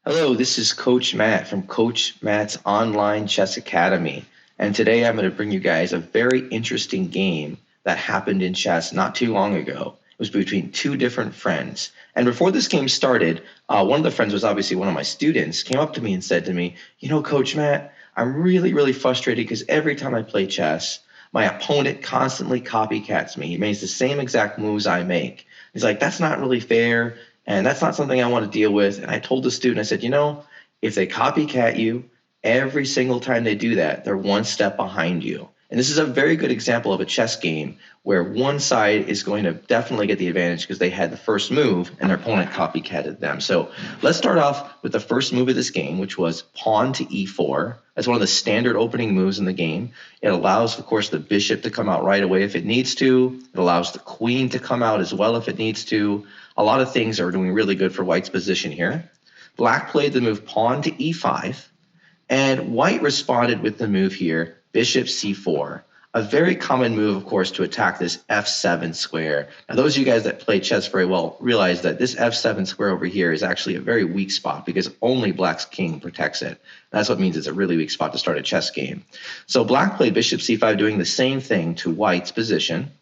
Hello, this is Coach Matt from Coach Matt's Online Chess Academy. And today I'm going to bring you guys a very interesting game that happened in chess not too long ago. It was between two different friends. And before this game started, one of the friends was obviously one of my students, came up to me and said to me, Coach Matt, I'm really frustrated because every time I play chess, my opponent constantly copycats me. He makes the same exact moves I make. He's like, that's not really fair. And that's not something I want to deal with. And I told the student, I said, if they copycat you, every single time they do that, they're one step behind you. And this is a very good example of a chess game where one side is going to definitely get the advantage because they had the first move and their opponent copycatted them. So let's start off with the first move of this game, which was pawn to e4. That's one of the standard opening moves in the game. It allows, of course, the bishop to come out right away if it needs to. It allows the queen to come out as well if it needs to. A lot of things are doing really good for White's position here. Black played the move pawn to e5, and White responded with the move here, bishop c4. A very common move, of course, to attack this f7 square. Now, those of you guys that play chess very well realize that this f7 square over here is actually a very weak spot because only Black's king protects it. That's what means it's a really weak spot to start a chess game. So Black played bishop c5, doing the same thing to White's position.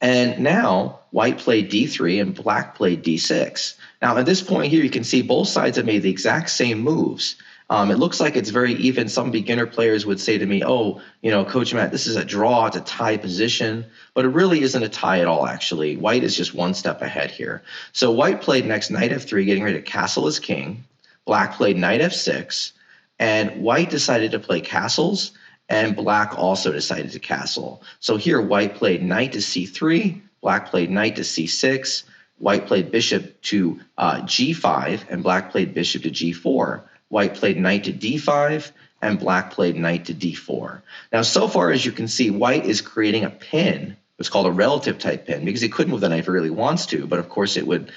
And now White played d3 and Black played d6. Now at this point here, you can see both sides have made the exact same moves. It looks like it's very even. Some beginner players would say to me, Coach Matt, this is a draw, it's a tie position. But it really isn't a tie at all, actually. White is just one step ahead here. So White played next knight f3, getting ready to castle his king. Black played knight f6. And White decided to play castles. And Black also decided to castle. So here, White played knight to c3, Black played knight to c6, White played bishop to g5, and Black played bishop to g4. White played knight to d5, and Black played knight to d4. Now, so far as you can see, White is creating a pin. It's called a relative type pin because he could move the knight if he really wants to, but of course it would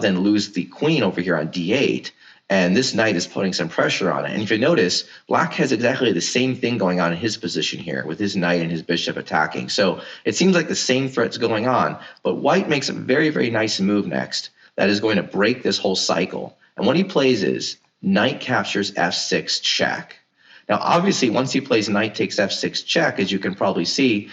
then lose the queen over here on d8. And this knight is putting some pressure on it. And if you notice, Black has exactly the same thing going on in his position here with his knight and his bishop attacking. So it seems like the same threat's going on. But White makes a very nice move next that is going to break this whole cycle. And what he plays is knight captures f6 check. Now, obviously, once he plays knight takes f6 check, as you can probably see,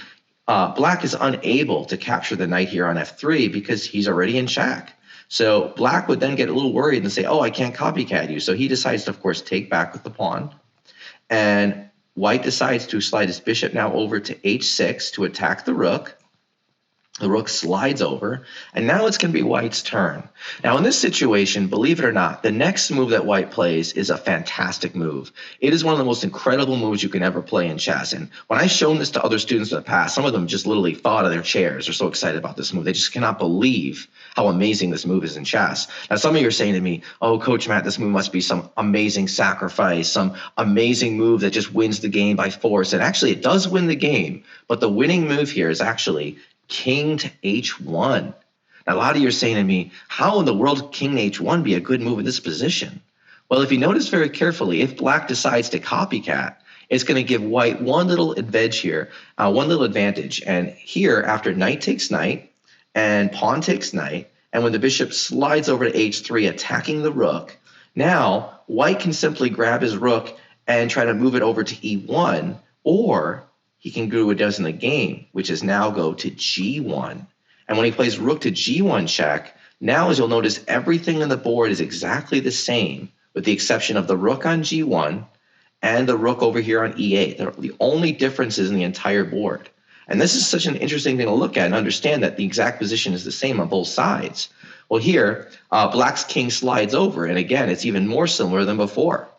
Black is unable to capture the knight here on f3 because he's already in check. So Black would then get a little worried and say, I can't copycat you. So he decides to, of course, take back with the pawn. And White decides to slide his bishop now over to h6 to attack the rook. The rook slides over, and now it's going to be White's turn. Now, in this situation, believe it or not, the next move that White plays is a fantastic move. It is one of the most incredible moves you can ever play in chess. And when I've shown this to other students in the past, some of them just literally fall out of their chairs. They're so excited about this move. They just cannot believe how amazing this move is in chess. Now, some of you are saying to me, Coach Matt, this move must be some amazing sacrifice, some amazing move that just wins the game by force. And actually, it does win the game, but the winning move here is actually king to h1. Now, a lot of you are saying to me, how in the world could king to h1 be a good move in this position? Well, if you notice very carefully, if Black decides to copycat, it's going to give White one little advantage here, one little advantage. And here, after knight takes knight and pawn takes knight, and when the bishop slides over to h3 attacking the rook, now White can simply grab his rook and try to move it over to e1, or he can do what he does in the game, which is now go to g1. And when he plays rook to g1 check, now as you'll notice, everything on the board is exactly the same, with the exception of the rook on g1 and the rook over here on e8. They're the only differences in the entire board. And this is such an interesting thing to look at and understand that the exact position is the same on both sides. Well, here, Black's king slides over, and again, it's even more similar than before.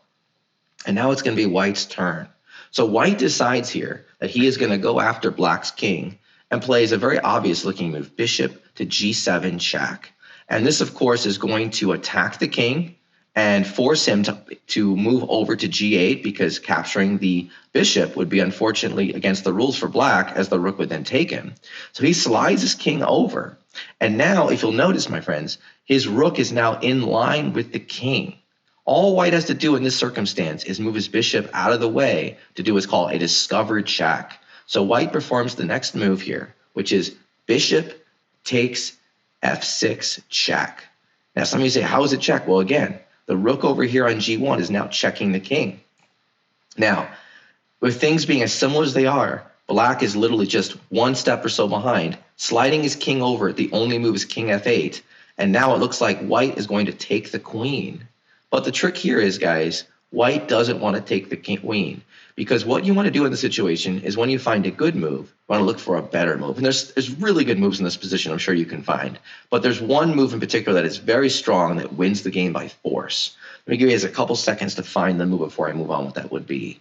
And now it's going to be White's turn. So White decides here that he is going to go after Black's king and plays a very obvious looking move, bishop to g7 check. And this, of course, is going to attack the king and force him to move over to g8 because capturing the bishop would be unfortunately against the rules for Black, as the rook would then take him. So he slides his king over. And now, if you'll notice, my friends, his rook is now in line with the king. All White has to do in this circumstance is move his bishop out of the way to do what's called a discovered check. So White performs the next move here, which is bishop takes f6 check. Now, some of you say, how is it check? Well, again, The rook over here on g1 is now checking the king. Now, with things being as similar as they are, black is literally just one step or so behind, sliding his king over. The only move is king f8, and now it looks like white is going to take the queen. But the trick here is, guys, white doesn't want to take the queen, because what you want to do in the situation is when you find a good move, you want to look for a better move. And there's really good moves in this position, I'm sure you can find. But there's one move in particular that is very strong that wins the game by force. Let me give you guys a couple seconds to find the move before I move on what that would be.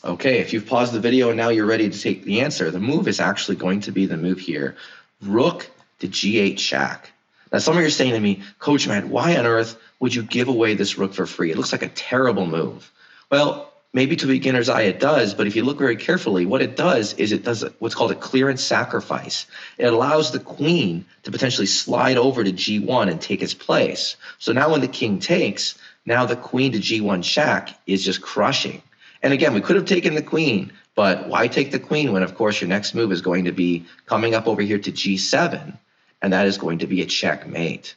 Okay, if you've paused the video and now you're ready to take the answer, the move is actually going to be the move here. Rook to g8 check. Now, some of you are saying to me, Coach Matt, why on earth would you give away this rook for free? It looks like a terrible move. Well, maybe to a beginner's eye it does, but if you look very carefully, what it does is it does what's called a clearance sacrifice. It allows the queen to potentially slide over to g1 and take its place. So now when the king takes, now the queen to g1 check is just crushing. And again, we could have taken the queen, but why take the queen when, of course, your next move is going to be coming up over here to g7, and that is going to be a checkmate.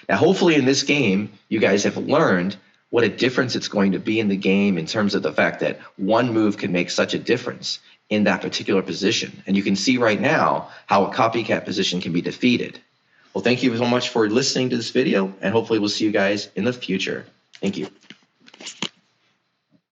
Now, hopefully in this game, you guys have learned what a difference it's going to be in the game in terms of the fact that one move can make such a difference in that particular position. And you can see right now how a copycat position can be defeated. Well, thank you so much for listening to this video, and hopefully we'll see you guys in the future. Thank you.